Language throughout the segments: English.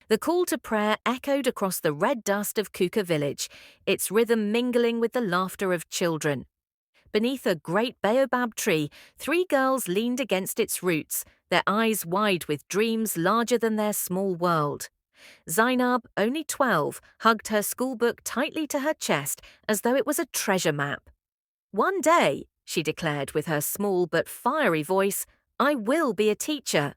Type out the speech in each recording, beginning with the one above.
The call to prayer echoed across the red dust of Kuka village, its rhythm mingling with the laughter of children. Beneath a great baobab tree, 3 girls leaned against its roots, their eyes wide with dreams larger than their small world. Zainab, only 12, hugged her schoolbook tightly to her chest as though it was a treasure map. "One day," she declared with her small but fiery voice, "I will be a teacher.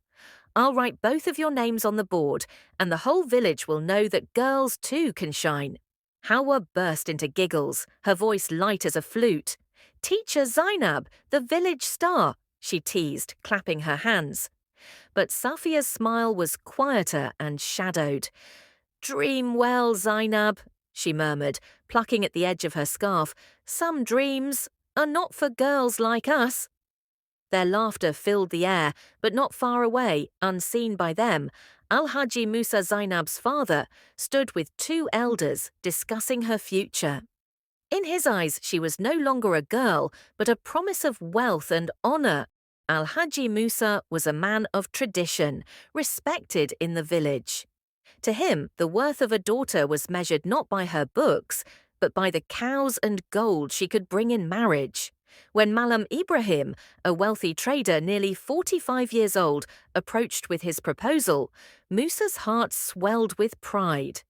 I'll write both of your names on the board, and the whole village will know that girls too can shine." Hawa burst into giggles, her voice light as a flute. "Teacher Zainab, the village star," she teased, clapping her hands. But Safia's smile was quieter and shadowed. "Dream well, Zainab," she murmured, plucking at the edge of her scarf. "Some dreams are not for girls like us." Their laughter filled the air, but not far away, unseen by them, Al-Haji Musa Zainab's father stood with 2 elders discussing her future. In his eyes, she was no longer a girl, but a promise of wealth and honor. Al-Haji Musa was a man of tradition, respected in the village. To him, the worth of a daughter was measured not by her books, but by the cows and gold she could bring in marriage. When Malam Ibrahim, a wealthy trader nearly 45 years old, approached with his proposal, Musa's heart swelled with pride.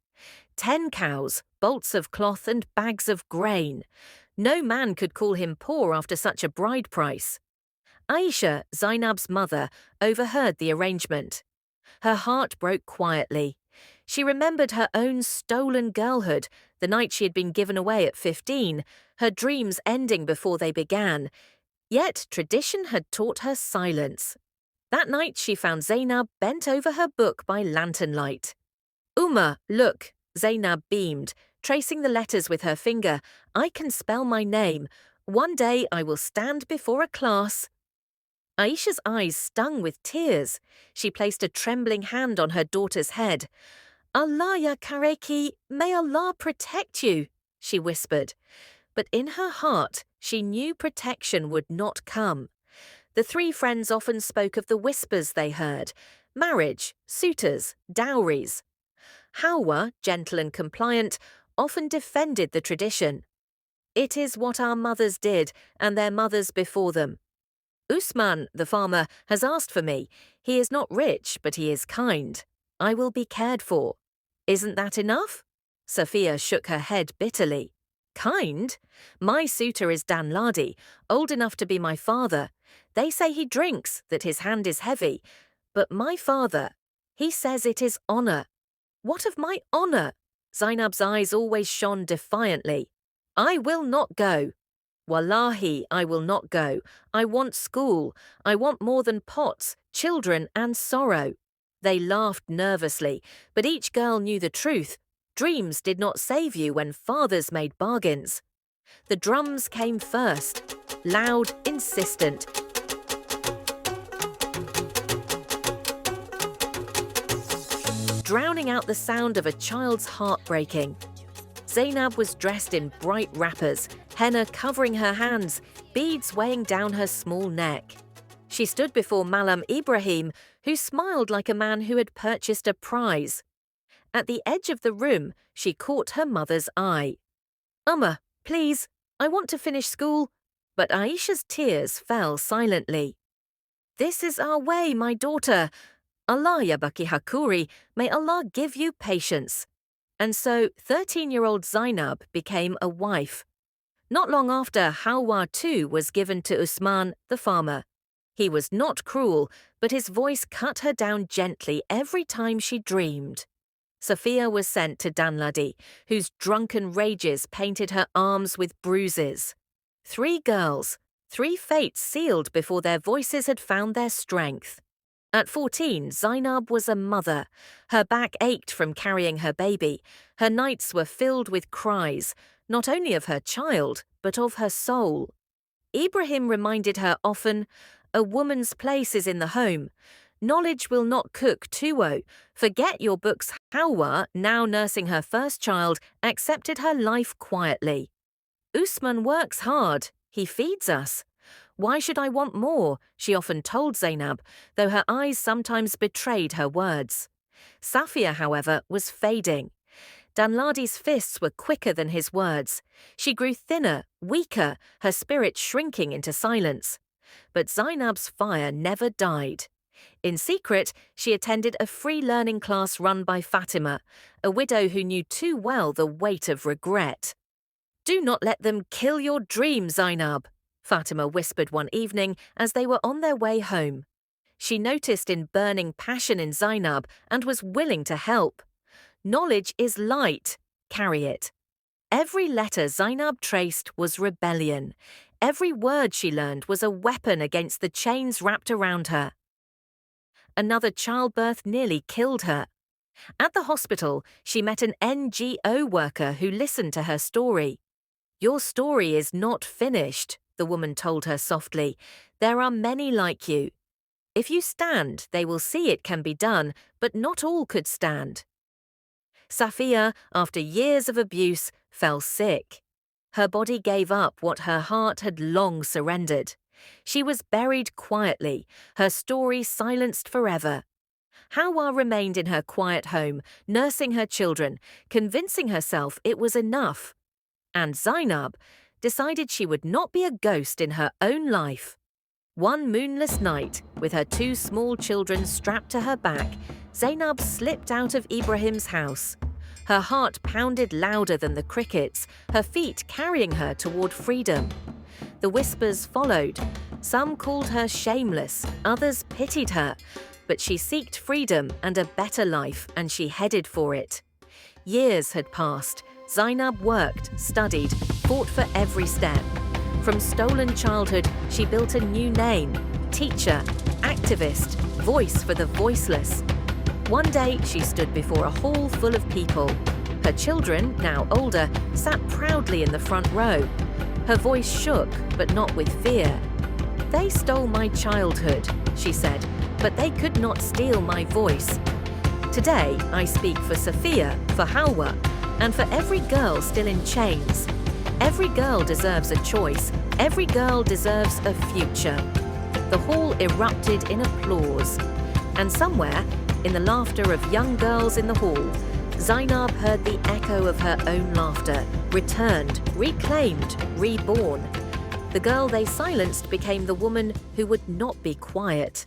10 cows, bolts of cloth and bags of grain. No man could call him poor after such a bride price. Aisha, Zainab's mother, overheard the arrangement. Her heart broke quietly. She remembered her own stolen girlhood, the night she had been given away at 15, her dreams ending before they began. Yet tradition had taught her silence. That night she found Zainab bent over her book by lantern light. "Uma, look," Zainab beamed, tracing the letters with her finger. "I can spell my name. One day I will stand before a class." Aisha's eyes stung with tears. She placed a trembling hand on her daughter's head. "Allah ya Kareki, may Allah protect you," she whispered. But in her heart, she knew protection would not come. The 3 friends often spoke of the whispers they heard: marriage, suitors, dowries. Hawa, gentle and compliant, often defended the tradition. "It is what our mothers did, and their mothers before them. Usman, the farmer, has asked for me. He is not rich, but he is kind. I will be cared for. Isn't that enough?" Safia shook her head bitterly. "Kind? My suitor is Danladi, old enough to be my father. They say he drinks, that his hand is heavy. But my father, he says it is honor." "What of my honor?" Zainab's eyes always shone defiantly. "I will not go. Wallahi, I will not go. I want school. I want more than pots, children, and sorrow." They laughed nervously, but each girl knew the truth. Dreams did not save you when fathers made bargains. The drums came first, loud, insistent. Drowning out the sound of a child's heart breaking. Zainab was dressed in bright wrappers, henna covering her hands, beads weighing down her small neck. She stood before Malam Ibrahim, who smiled like a man who had purchased a prize. At the edge of the room, she caught her mother's eye. "Amma, please, I want to finish school." But Aisha's tears fell silently. "This is our way, my daughter. Allah yabaki hakuri, may Allah give you patience." And so 13-year-old Zainab became a wife. Not long after, Hawa too was given to Usman, the farmer. He was not cruel, but his voice cut her down gently every time she dreamed. Safia was sent to Danladi, whose drunken rages painted her arms with bruises. 3 girls, 3 fates sealed before their voices had found their strength. At 14, Zainab was a mother. Her back ached from carrying her baby. Her nights were filled with cries, not only of her child, but of her soul. Ibrahim reminded her often, "A woman's place is in the home. Knowledge will not cook tuwo. Forget your books." Hawa, now nursing her first child, accepted her life quietly. "Usman works hard. He feeds us. Why should I want more? She often told Zainab, though her eyes sometimes betrayed her words. Safia, however, was fading. Danladi's fists were quicker than his words. She grew thinner, weaker, her spirit shrinking into silence. But Zainab's fire never died. In secret, she attended a free learning class run by Fatima, a widow who knew too well the weight of regret. "Do not let them kill your dream, Zainab," Fatima whispered one evening as they were on their way home. She noticed in burning passion in Zainab and was willing to help. Knowledge is light. Carry it. Every letter Zainab traced was rebellion. Every word she learned was a weapon against the chains wrapped around her. Another childbirth nearly killed her. At the hospital, she met an NGO worker who listened to her story. "Your story is not finished," the woman told her softly. "There are many like you. If you stand, they will see it can be done, but not all could stand." Safia, after years of abuse, fell sick. Her body gave up what her heart had long surrendered. She was buried quietly, her story silenced forever. Hawa remained in her quiet home, nursing her children, convincing herself it was enough. And Zainab decided she would not be a ghost in her own life. One moonless night, with her 2 small children strapped to her back, Zainab slipped out of Ibrahim's house. Her heart pounded louder than the crickets, her feet carrying her toward freedom. The whispers followed. Some called her shameless, others pitied her. But she sought freedom and a better life, and she headed for it. Years had passed. Zainab worked, studied, fought for every step. From stolen childhood, she built a new name: teacher, activist, voice for the voiceless. One day, she stood before a hall full of people. Her children, now older, sat proudly in the front row. Her voice shook, but not with fear. "They stole my childhood," she said, "but they could not steal my voice. Today, I speak for Safia, for Hawa, and for every girl still in chains. Every girl deserves a choice. Every girl deserves a future." The hall erupted in applause. And somewhere, in the laughter of young girls in the hall, Zainab heard the echo of her own laughter, returned, reclaimed, reborn. The girl they silenced became the woman who would not be quiet.